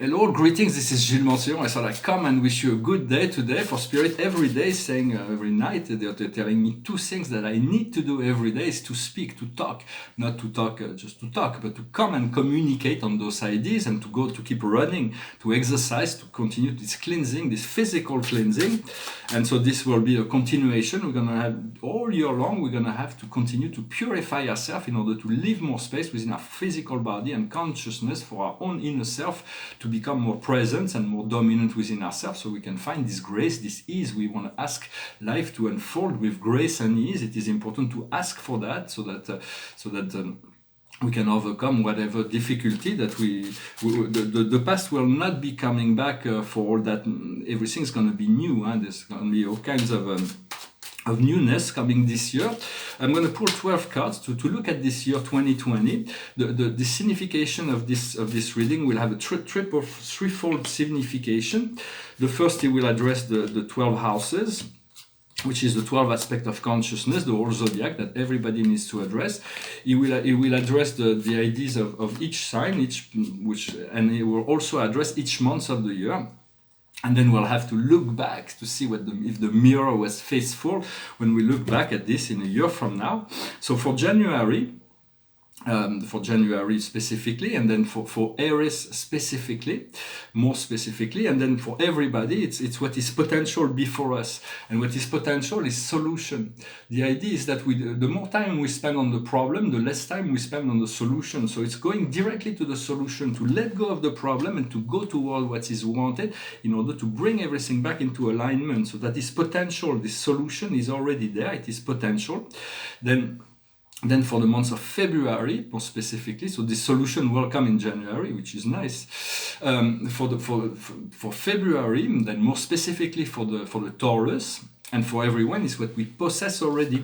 Hello, greetings, this is Gilles Mancion. I thought I'd come and wish you a good day today. For Spirit, every day, saying every night, they're telling me two things that I need to do every day is to speak, to talk. Not to talk just to talk, but to come and communicate on those ideas and to go to keep running, to exercise, to continue this cleansing, this physical cleansing. And so this will be a continuation. We're going to have all year long, we're going to have to continue to purify ourselves in order to leave more space within our physical body and consciousness for our own inner self to become more present and more dominant within ourselves, so we can find this grace, this ease. We want to ask life to unfold with grace and ease. It is important to ask for that, so that we can overcome whatever difficulty that the past will not be coming back for all that. Everything's going to be new, and there's going to be all kinds of newness coming this year. I'm going to pull 12 cards to look at this year 2020. The signification of this reading will have a threefold signification. The first, he will address the 12 houses, which is the 12 aspect of consciousness, the whole zodiac that everybody needs to address. He will address the ideas of each sign, and he will also address each month of the year. And then we'll have to look back to see if the mirror was faithful when we look back at this in a year from now. So for January specifically, and then for Aries specifically, more specifically, and then for everybody, it's what is potential before us. And what is potential is solution. The idea is that the more time we spend on the problem, the less time we spend on the solution. So it's going directly to the solution, to let go of the problem and to go toward what is wanted in order to bring everything back into alignment. So that is potential. This solution is already there. It is potential. Then for the month of February, more specifically, so this solution will come in January, which is nice. For February, then more specifically for the Taurus and for everyone, is what we possess already.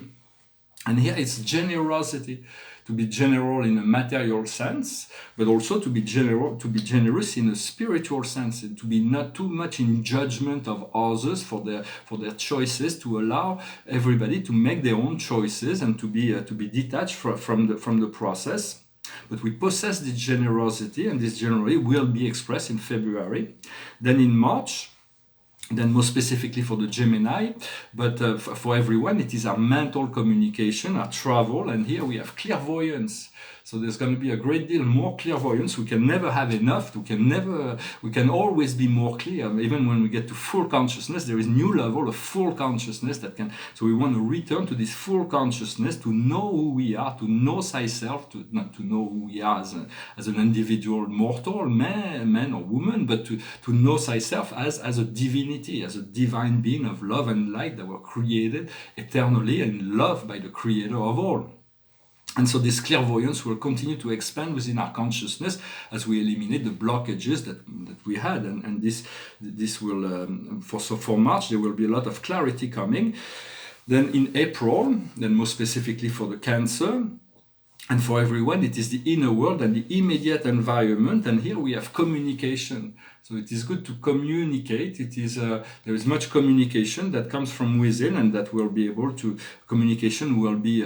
And here it's generosity. To be general in a material sense, but also to be generous in a spiritual sense, and to be not too much in judgment of others for their choices, to allow everybody to make their own choices and to be detached from the process. But we possess this generosity, and this generosity will be expressed in February. Then in March, then more specifically for the Gemini, but for everyone, it is our mental communication, our travel, and here we have clairvoyance. So there's going to be a great deal more clairvoyance. We can never have enough. We can always be more clear. Even when we get to full consciousness, there is new level of full consciousness so we want to return to this full consciousness, to know who we are, to know thyself, not to know who we are as an individual mortal, man or woman, but to know thyself as a divinity, as a divine being of love and light that were created eternally and loved by the creator of all. And so this clairvoyance will continue to expand within our consciousness as we eliminate the blockages that we had. And this will, for March, there will be a lot of clarity coming. Then in April, then more specifically for the Cancer, and for everyone, it is the inner world and the immediate environment. And here we have communication. So it is good to communicate. There is much communication that comes from within, and that will be able to, communication will be,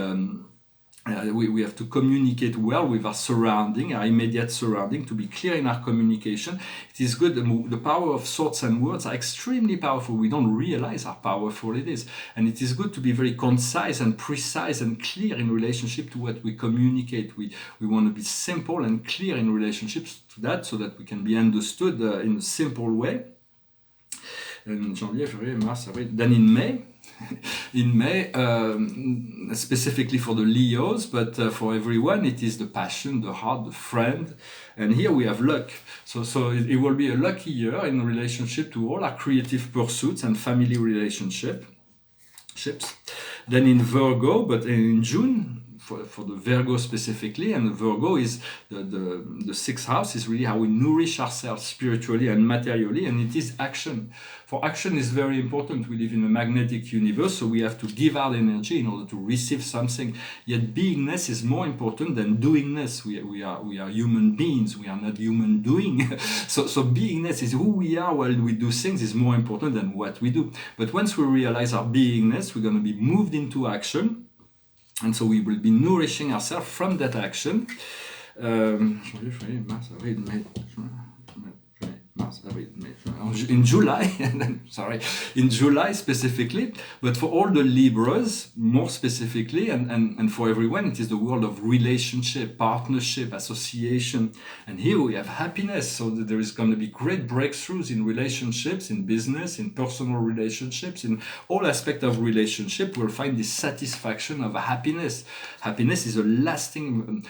we have to communicate well with our surrounding, our immediate surrounding, to be clear in our communication. It is good. The power of thoughts and words are extremely powerful. We don't realize how powerful it is. And it is good to be very concise and precise and clear in relationship to what we communicate. We want to be simple and clear in relationships to that, so that we can be understood in a simple way. And Janvier, February, March, April. Then in May, specifically for the Leos, but for everyone, it is the passion, the heart, the friend. And here we have luck. So it will be a lucky year in relationship to all our creative pursuits and family relationships. Then in Virgo, but in June, for the Virgo specifically, and the Virgo is the sixth house is really how we nourish ourselves spiritually and materially, and it is action. For action is very important. We live in a magnetic universe, so we have to give out energy in order to receive something. Yet beingness is more important than doingness. We are human beings. We are not human doing. so beingness is who we are while we do things is more important than what we do. But once we realize our beingness, we're going to be moved into action. And so we will be nourishing ourselves from that action. in July, sorry, in July specifically, but for all the Libras, more specifically, and for everyone, it is the world of relationship, partnership, association. And here we have happiness. So that there is going to be great breakthroughs in relationships, in business, in personal relationships, in all aspects of relationship. We'll find this satisfaction of happiness. Happiness is a lasting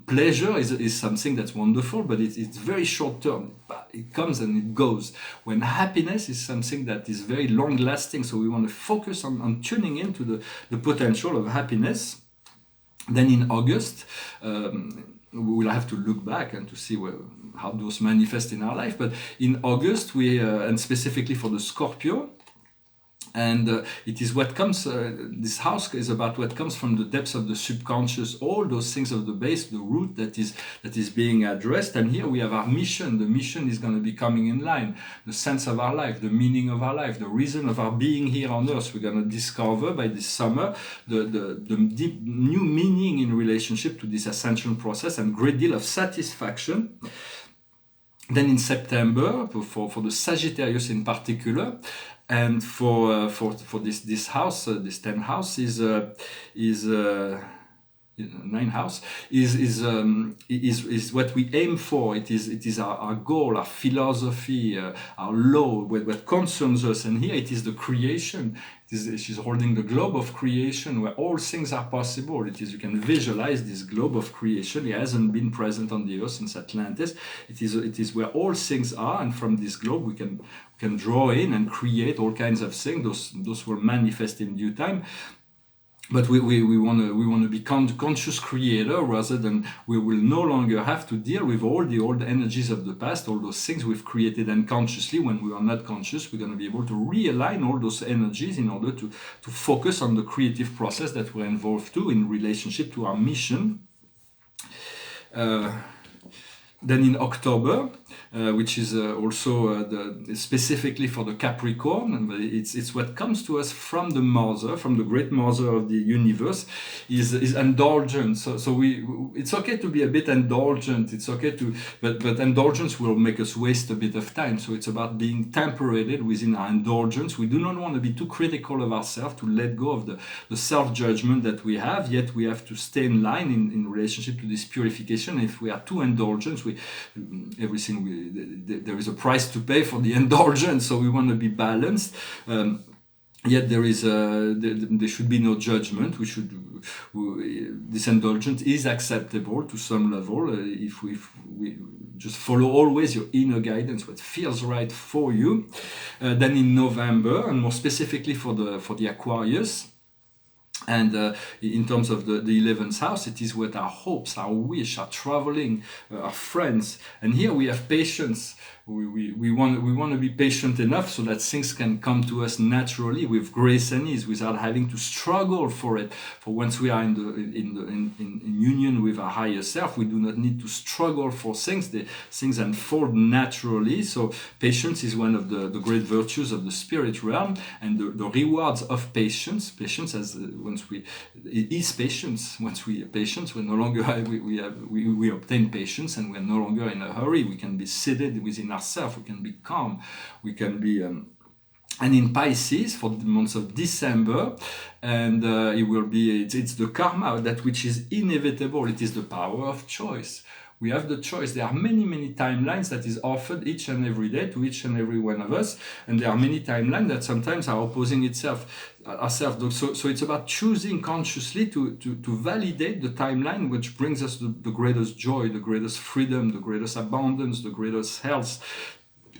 pleasure is something that's wonderful, but it's very short term. It comes and it goes. When happiness is something that is very long lasting, so we want to focus on tuning into the potential of happiness. Then in August, we will have to look back and to see how those manifest in our life. But in August, and specifically for the Scorpio, and it is what comes, this house is about what comes from the depths of the subconscious, all those things of the base, the root that is being addressed. And here we have our mission. The mission is going to be coming in line, the sense of our life, the meaning of our life, the reason of our being here on earth. We're going to discover by this summer the deep new meaning in relationship to this ascension process, and great deal of satisfaction. Then in September, for the Sagittarius in particular, and for this house, this 10th house is 9th house is what we aim for. It is our goal, our philosophy, our law, what concerns us. And here it is the creation. She's holding the globe of creation where all things are possible. You can visualize this globe of creation. It hasn't been present on the earth since Atlantis. It is where all things are, and from this globe we can draw in and create all kinds of things. Those will manifest in due time. But we want to be conscious creator, rather than we will no longer have to deal with all the old energies of the past, all those things we've created unconsciously. When we are not conscious, we're going to be able to realign all those energies in order to focus on the creative process that we're involved to in relationship to our mission. Then in October, which is also specifically for the Capricorn, and it's what comes to us from the mother, from the great mother of the universe, is indulgence. So it's okay to be a bit indulgent. It's okay but indulgence will make us waste a bit of time. So it's about being temperated within our indulgence. We do not want to be too critical of ourselves, to let go of the self-judgment that we have. Yet we have to stay in line in relationship to this purification. If we are too indulgent, there is a price to pay for the indulgence, so we want to be balanced. Yet there should be no judgment. This indulgence is acceptable to some level if we just follow always your inner guidance, what feels right for you. Then in November, and more specifically for the Aquarius, and in terms of the 11th house, it is what our hopes, our wish, our traveling, our friends. And here we have patience. We want to be patient enough so that things can come to us naturally with grace and ease, without having to struggle for it. For once we are in union with our higher self, we do not need to struggle for things. Things unfold naturally. So patience is one of the great virtues of the spirit realm, and the rewards of patience. Patience is patience. Once we have patience, we're no longer we obtain patience, and we're no longer in a hurry. We can be seated within ourselves. We can be calm. We can be. And in Pisces, for the month of December, and it's the karma, that which is inevitable. It is the power of choice. We have the choice. There are many timelines that is offered each and every day to each and every one of us, and there are many timelines that sometimes are opposing ourselves. So it's about choosing consciously to validate the timeline which brings us the greatest joy, the greatest freedom, the greatest abundance, the greatest health.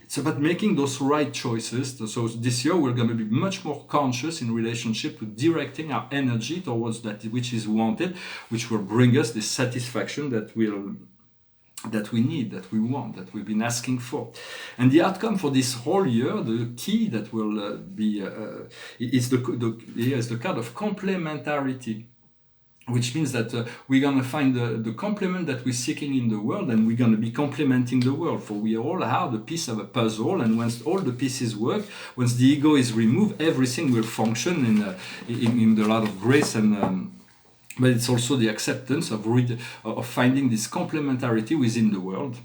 It's about making those right choices. So this year we're going to be much more conscious in relationship to directing our energy towards that which is wanted, which will bring us the satisfaction that we need, that we want, that we've been asking for. And the outcome for this whole year, the key that will be is the card of complementarity, which means that we're going to find the complement that we're seeking in the world, and we're going to be complementing the world. For we all are the piece of a puzzle, and once all the pieces work, once the ego is removed, everything will function in the light of grace. And but it's also the acceptance of finding this complementarity within the world.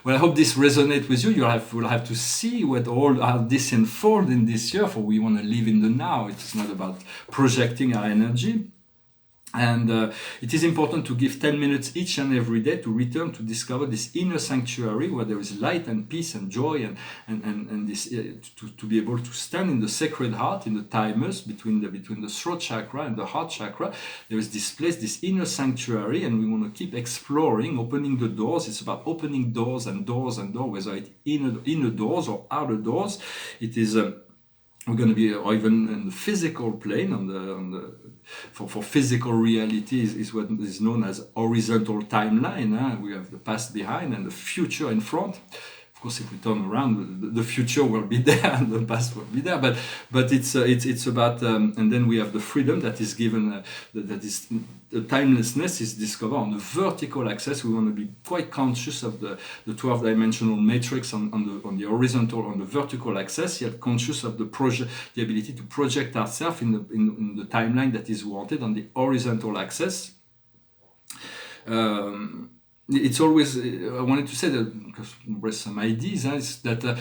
Well, I hope this resonates with you. Will have to see what all are this unfold in this year, for we want to live in the now. It's not about projecting our energy. And it is important to give 10 minutes each and every day to return to discover this inner sanctuary where there is light and peace and joy, and this to be able to stand in the sacred heart, in the thymus, between the throat chakra and the heart chakra. There is this place, this inner sanctuary, and we want to keep exploring, opening the doors. It's about opening doors and doors and doors, whether it's inner doors or outer doors. It is we're going to be, or even in the physical plane, for physical reality is what is known as horizontal timeline. We have the past behind and the future in front. Of course, if we turn around, the future will be there and the past will be there. But it's about, and then we have the freedom that is given. That is the timelessness is discovered on the vertical axis. We want to be quite conscious of the 12-dimensional matrix on the horizontal, on the vertical axis, yet conscious of the ability to project ourselves in the timeline that is wanted on the horizontal axis. It's always, I wanted to say that, because there's some ideas, is that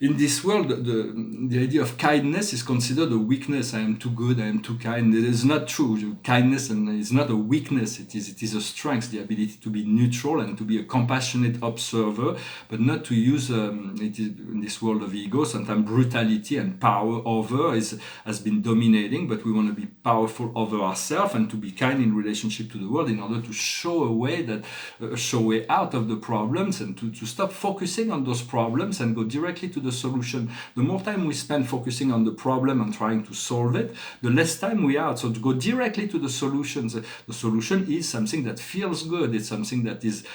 in this world, the idea of kindness is considered a weakness. I am too good, I am too kind. It is not true. Kindness is not a weakness. It is a strength, the ability to be neutral and to be a compassionate observer, but not to use it is in this world of ego. Sometimes brutality and power over has been dominating, but we want to be powerful over ourselves and to be kind in relationship to the world in order to show a way out of the problems, and to stop focusing on those problems and go directly to the solution. The more time we spend focusing on the problem and trying to solve it, the less time we have. So to go directly to the solutions, the solution is something that feels good. It's something that is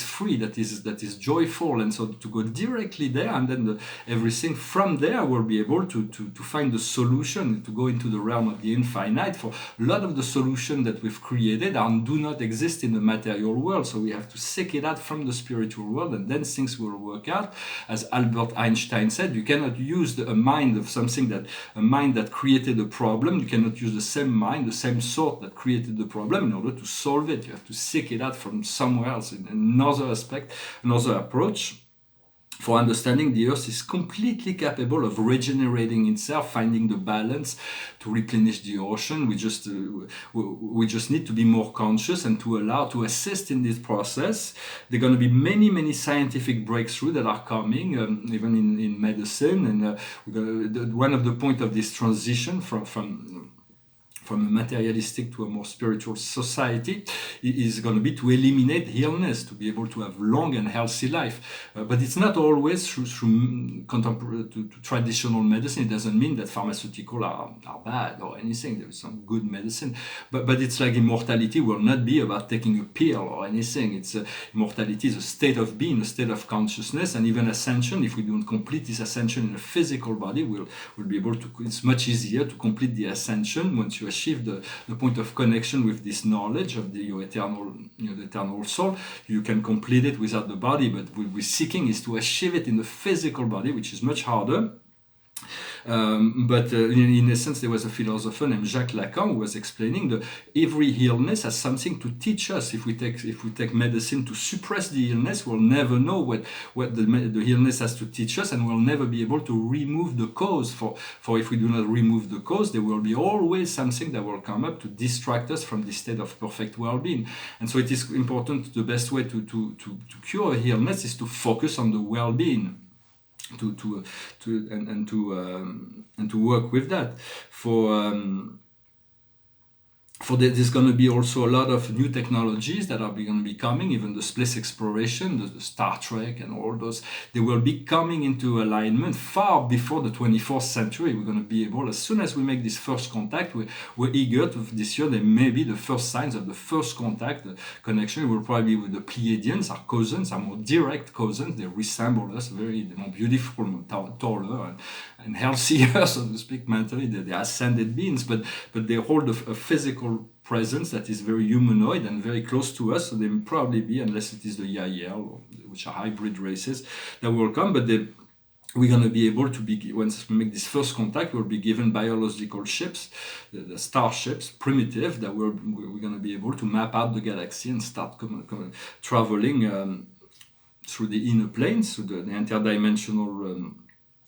free, that is joyful, and so to go directly there, and then everything from there will be able to find the solution, to go into the realm of the infinite. For a lot of the solutions that we've created do not exist in the material world, so we have to seek it out from the spiritual world, and then things will work out. As Albert Einstein said, you cannot use a mind that created a problem. You cannot use the same mind, the same sort that created the problem in order to solve it. You have to seek it out from somewhere else. Another aspect, another approach. For understanding, the earth is completely capable of regenerating itself, finding the balance to replenish the ocean. We just need to be more conscious and to assist in this process. There are going to be many scientific breakthroughs that are coming, even in medicine. And one of the points of this transition from a materialistic to a more spiritual society is going to be to eliminate illness, to be able to have long and healthy life. But it's not always through contemporary to traditional medicine. It doesn't mean that pharmaceuticals are bad or anything. There is some good medicine. But it's like immortality will not be about taking a pill or anything. It's immortality is a state of being, a state of consciousness, and even ascension. If we don't complete this ascension in a physical body, we'll be able to. It's much easier to complete the ascension once you achieve the point of connection with this knowledge of your eternal soul. You can complete it without the body, but what we're seeking is to achieve it in the physical body, which is much harder. But in essence, there was a philosopher named Jacques Lacan who was explaining that every illness has something to teach us. If we take medicine to suppress the illness, we'll never know what the illness has to teach us, and we'll never be able to remove the cause. For if we do not remove the cause, there will be always something that will come up to distract us from this state of perfect well-being. And so it is important. The best way to cure illness is to focus on the well-being. To work with that. There's going to be also a lot of new technologies that are going to be coming, even the space exploration, the Star Trek and all those, they will be coming into alignment far before the 24th century. We're going to be able, as soon as we make this first contact, we're eager to, this year, there may be the first signs of the first contact, the connection. It will probably be with the Pleiadians, our cousins, our more direct cousins. They resemble us, they're more beautiful, more taller and healthier, so to speak, mentally. They're ascended beings, but they hold a physical presence that is very humanoid and very close to us. So they will probably be, unless it is the Yael, which are hybrid races, that will come, but we're going to be able to be, once we make this first contact, we'll be given biological ships, the starships, primitive, that we're going to be able to map out the galaxy and start traveling through the inner planes, through the interdimensional.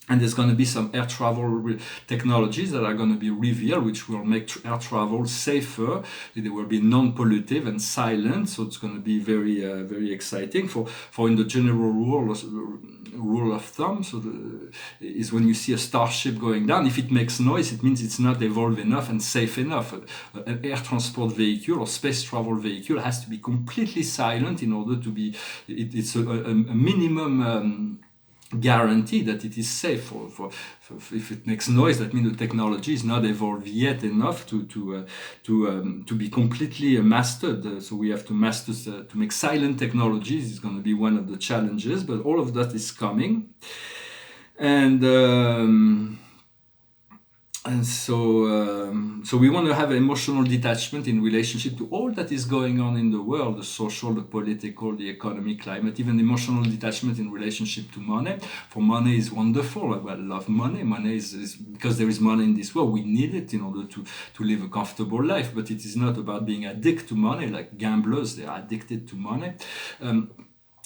And there's going to be some air travel technologies that are going to be revealed, which will make air travel safer. They will be non-pollutive and silent, so it's going to be very, very exciting. For in the general rule of thumb, is when you see a starship going down, if it makes noise, it means it's not evolved enough and safe enough. An air transport vehicle or space travel vehicle has to be completely silent in order to be. It's a minimum. Guarantee that it is safe. For if it makes noise, that means the technology is not evolved yet enough to be completely mastered. So we have to master to make silent technologies is going to be one of the challenges. But all of that is coming, and so we want to have emotional detachment in relationship to all that is going on in the world, the social, the political, the economic climate, even emotional detachment in relationship to money. For money is wonderful. I love money. Money is because there is money in this world. We need it in order to live a comfortable life. But it is not about being addicted to money, like gamblers, they are addicted to money.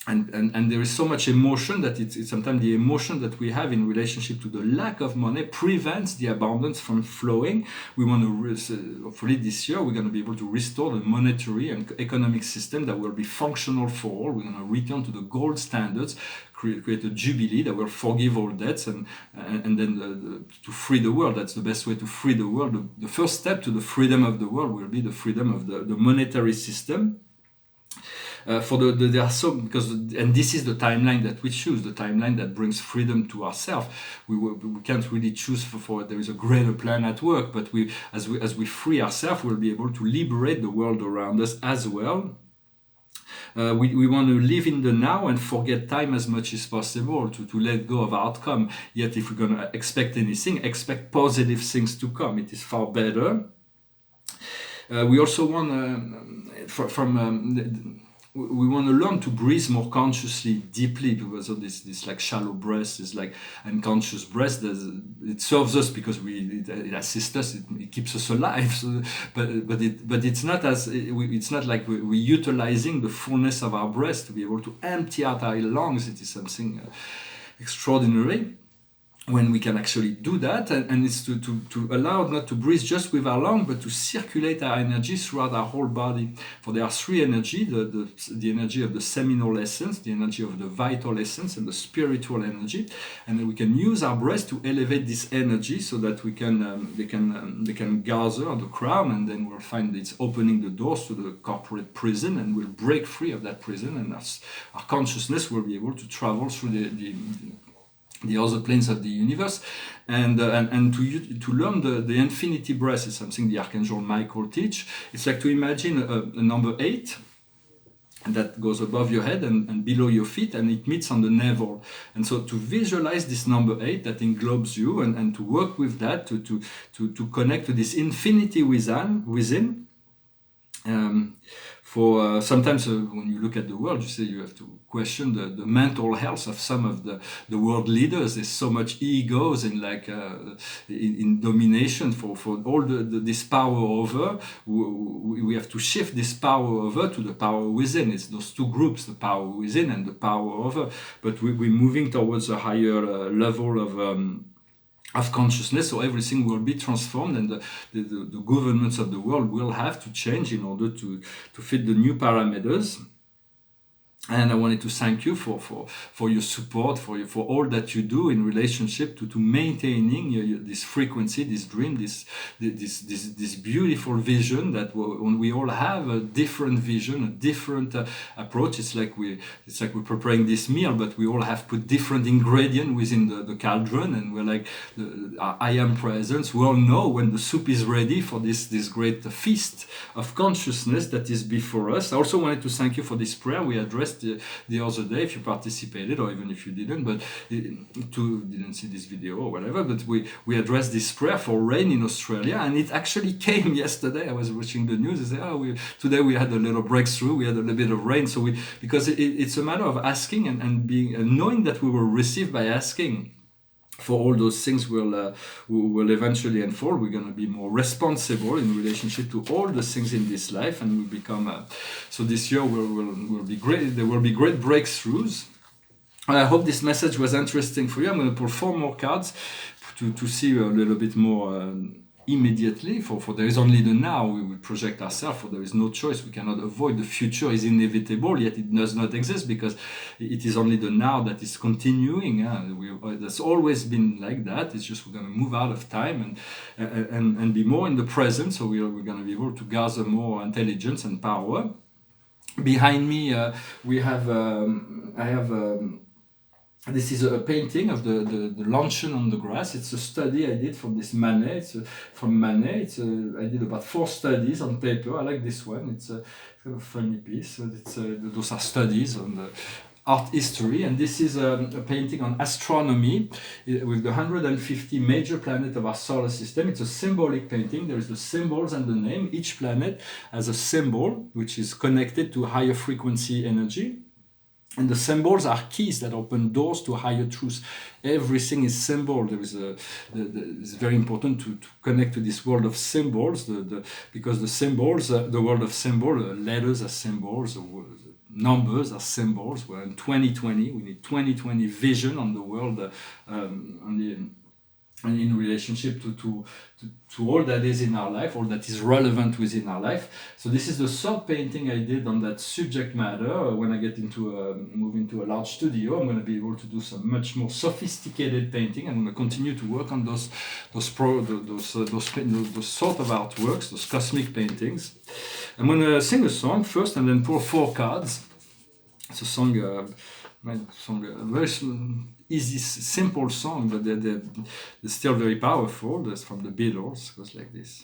And there is so much emotion that it's sometimes the emotion that we have in relationship to the lack of money prevents the abundance from flowing. We want to, hopefully this year, we're going to be able to restore the monetary and economic system that will be functional for all. We're going to return to the gold standards, create a jubilee that will forgive all debts and then to free the world. That's the best way to free the world. The first step to the freedom of the world will be the freedom of the monetary system. There are some, and this is the timeline that we choose, the timeline that brings freedom to ourselves. We can't really choose for there is a greater plan at work, but as we free ourselves, we'll be able to liberate the world around us as well. We want to live in the now and forget time as much as possible, to let go of outcome. Yet if we're going to expect anything, expect positive things to come. It is far better. We also want we want to learn to breathe more consciously, deeply, because of this like shallow breath, this like unconscious breath. It serves us because it assists us, it keeps us alive. So, but it's not it's not like we're utilizing the fullness of our breath to be able to empty out our lungs. It is something extraordinary when we can actually do that, and it's to allow not to breathe just with our lung, but to circulate our energy throughout our whole body. For there are three energy, the energy of the seminal essence, the energy of the vital essence, and the spiritual energy, and then we can use our breath to elevate this energy so that they can gather the crown, and then we'll find it's opening the doors to the corporate prison, and we'll break free of that prison, and our consciousness will be able to travel through the other planes of the universe, and to learn the infinity breath is something the Archangel Michael teach. It's like to imagine a number 8 that goes above your head and below your feet, and it meets on the navel. And so to visualize this number 8 that englobes you, and to work with that, to connect to this infinity within. Sometimes when you look at the world, you say you have to question the mental health of some of the world leaders. There's so much egos and in domination for all this power over. We have to shift this power over to the power within. It's those two groups, the power within and the power over. But we're moving towards a higher level of consciousness, so everything will be transformed, and the governments of the world will have to change in order to fit the new parameters. And I wanted to thank you for your support, for all that you do in relationship to maintaining this frequency, this dream, this beautiful vision that we all have a different vision, a different approach. It's like we're preparing this meal, but we all have put different ingredients within the cauldron, and we're like I am presence. We all know when the soup is ready for this great feast of consciousness that is before us. I also wanted to thank you for this prayer we addressed the other day, if you participated or even if you didn't, but didn't see this video or whatever, but we addressed this prayer for rain in Australia, and it actually came yesterday. I was watching the news and said, today we had a little breakthrough, we had a little bit of rain. So because it's a matter of asking and being knowing that we will receive by asking. for all those things will eventually unfold. We're going to be more responsible in relationship to all the things in this life, and we become so this year will be great. There will be great breakthroughs. I hope this message was interesting for you. I'm going to pull 4 more cards to see a little bit more immediately. For there is only the now. We will project ourselves, for there is no choice. We cannot avoid. The future is inevitable, yet it does not exist, because it is only the now that is continuing. That's always been like that. It's just we're going to move out of time and be more in the present. So we're going to be able to gather more intelligence and power. Behind me, we have I have. This is a painting of the luncheon on the grass. It's a study I did from this Manet. From Manet. I did about 4 studies on paper. I like this one. It's a kind of funny piece. Those are studies on the art history, and this is a painting on astronomy with the 150 major planets of our solar system. It's a symbolic painting. There is the symbols and the name. Each planet has a symbol which is connected to higher frequency energy. And the symbols are keys that open doors to higher truths. Everything is symbol. It's very important to connect to this world of symbols, because the symbols, the world of symbols, letters are symbols, numbers are symbols. We're in 2020. We need 2020 vision on the world, and in relationship to all that is in our life, all that is relevant within our life. So this is the 3rd painting I did on that subject matter. When I get move into a large studio, I'm going to be able to do some much more sophisticated painting. I'm going to continue to work on those sort of artworks, those cosmic paintings. I'm going to sing a song first and then pull 4 cards. It's a song, very easy, simple song, but they're still very powerful. That's from the Beatles. It goes like this.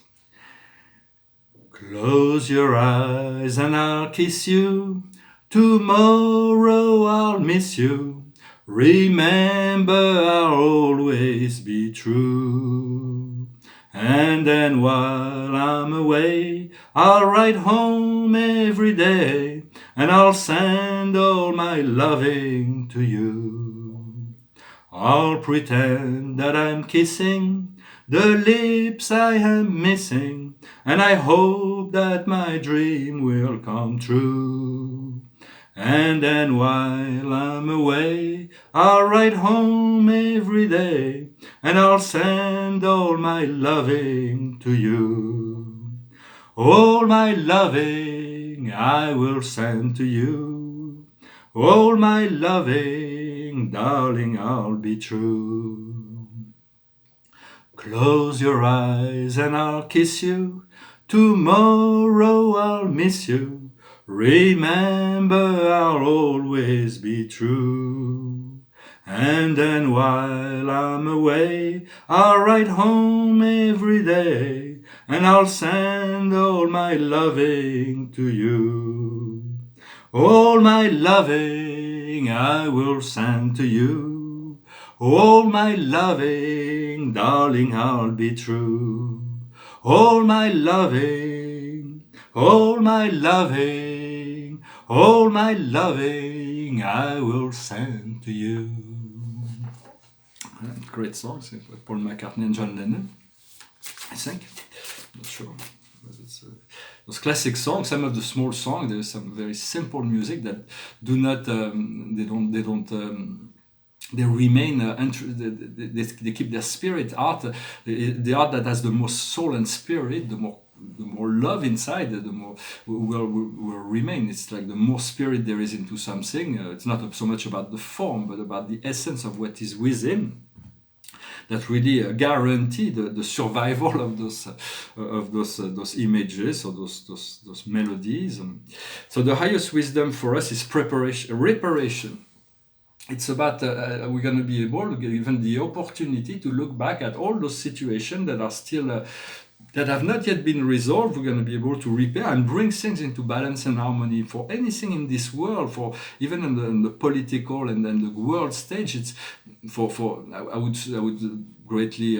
Close your eyes and I'll kiss you. Tomorrow I'll miss you. Remember, I'll always be true. And then while I'm away, I'll write home every day, and I'll send all my loving to you. I'll pretend that I'm kissing the lips I am missing, and I hope that my dream will come true. And then while I'm away, I'll write home every day, and I'll send all my loving to you. All my loving I will send to you. All my loving, darling, I'll be true. Close your eyes and I'll kiss you. Tomorrow I'll miss you. Remember, I'll always be true. And then while I'm away, I'll write home every day, and I'll send all my loving to you. All my loving I will send to you. All my loving, darling, I'll be true. All my loving, all my loving, all my loving I will send to you. Great songs, Paul McCartney and John Lennon, I think. I'm not sure. Those classic songs, some of the small songs, there's some very simple music that do not, they remain, they keep their spirit. The art that has the most soul and spirit, the more love inside, the more will remain. It's like the more spirit there is into something. It's not so much about the form, but about the essence of what is within, that really guarantee the survival of those images or those melodies. So the highest wisdom for us is reparation. It's about we're going to be able to given the opportunity to look back at all those situations that are still that have not yet been resolved. We're going to be able to repair and bring things into balance and harmony. For anything in this world, for even in the political and then the world stage, it's I would greatly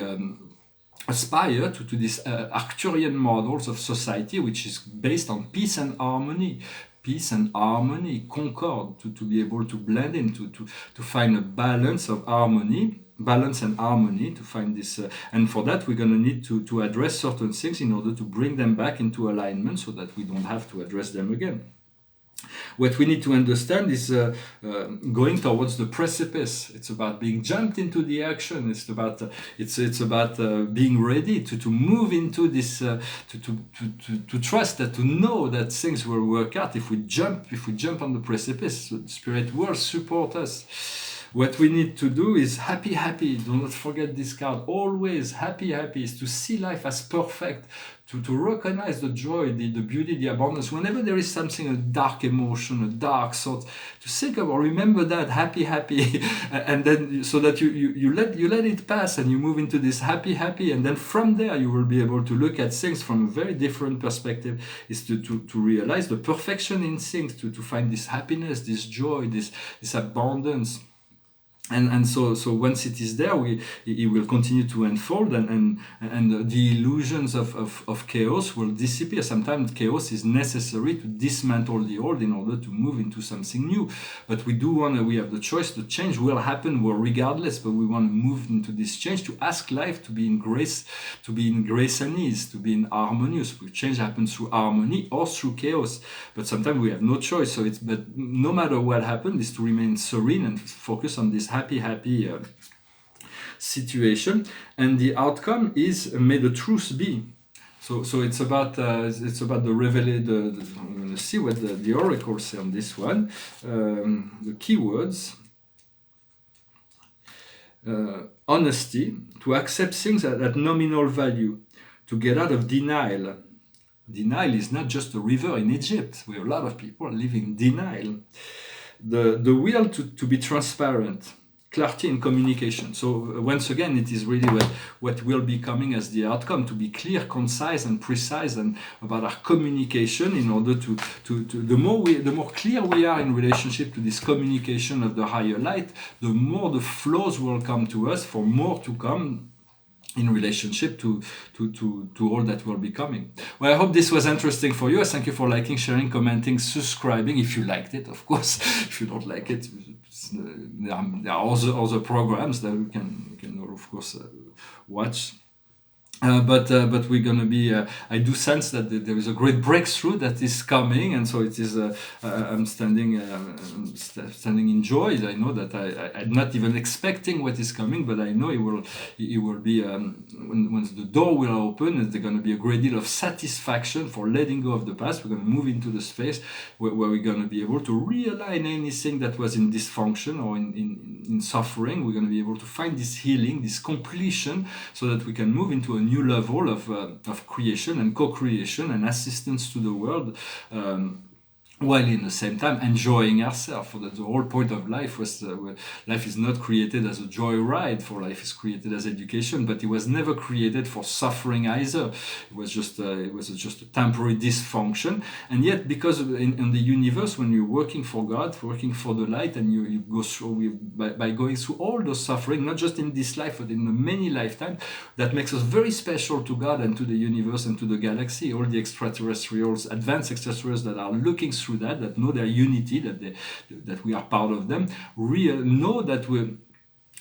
aspire to these Arcturian models of society, which is based on peace and harmony. Peace and harmony, concord, to be able to blend in, to find a balance of harmony. balance and harmony, to find this, and for that we're going to need to address certain things in order to bring them back into alignment so that we don't have to address them again. What we need to understand is going towards the precipice. It's about being jumped into the action. It's about being ready to move into this, to trust that, to know that things will work out. If we jump on the precipice, the spirit will support us. What we need to do is happy, happy. Do not forget this card. Always happy, happy is to see life as perfect, to recognize the joy, the beauty, the abundance. Whenever there is something, a dark emotion, a dark thought, to think about, remember that, happy, happy, and then so that you let it pass and you move into this happy, happy, and then from there you will be able to look at things from a very different perspective. Is to realize the perfection in things, to find this happiness, this joy, this abundance. And so once it is there, it will continue to unfold, and the illusions of chaos will disappear. Sometimes chaos is necessary to dismantle the old in order to move into something new. But we have the choice. The change will happen regardless, but we want to move into this change, to ask life to be in grace, and ease, to be in harmonious. Change happens through harmony or through chaos. But sometimes we have no choice. But no matter what happens, is to remain serene and focus on this happy situation, and the outcome is may the truth be. So it's about the revelation. I'm going to see what the oracles say on this one. The keywords: honesty, to accept things at nominal value, to get out of denial. Denial is not just a river in Egypt. We have a lot of people living in denial. The will to be transparent. Clarity in communication. So once again, it is really what will be coming as the outcome, to be clear, concise, and precise, and about our communication, in order to the more clear we are in relationship to this communication of the higher light, the more the flows will come to us for more to come in relationship to all that will be coming. Well, I hope this was interesting for you. I thank you for liking, sharing, commenting, subscribing, if you liked it, of course. If you don't like it, there are other programs that we can of course watch. But we're going to be, I do sense that there is a great breakthrough that is coming, and so it is, I'm standing in joy. I know that I'm not even expecting what is coming, but I know it will be, once the door will open, there's going to be a great deal of satisfaction for letting go of the past. We're going to move into the space where we're going to be able to realign anything that was in dysfunction or in suffering. We're going to be able to find this healing, this completion, so that we can move into a new level of creation and co-creation and assistance to the world, while in the same time enjoying ourselves. For the whole point of life was life is not created as a joy ride, for life is created as education, but it was never created for suffering either. It was just a temporary dysfunction. And yet, because in the universe, when you're working for God, working for the light, and you go through by going through all those suffering, not just in this life but in the many lifetimes, that makes us very special to God and to the universe and to the galaxy. All the extraterrestrials, advanced extraterrestrials that are looking through that know their unity, that we are part of them, know that we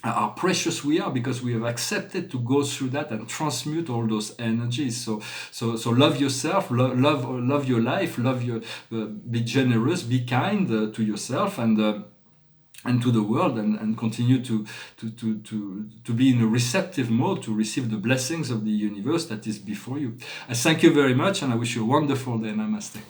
how precious we are, because we have accepted to go through that and transmute all those energies. So love yourself, love your life, be generous, be kind to yourself and to the world, and continue to be in a receptive mode to receive the blessings of the universe that is before you. I thank you very much, and I wish you a wonderful day. Namaste.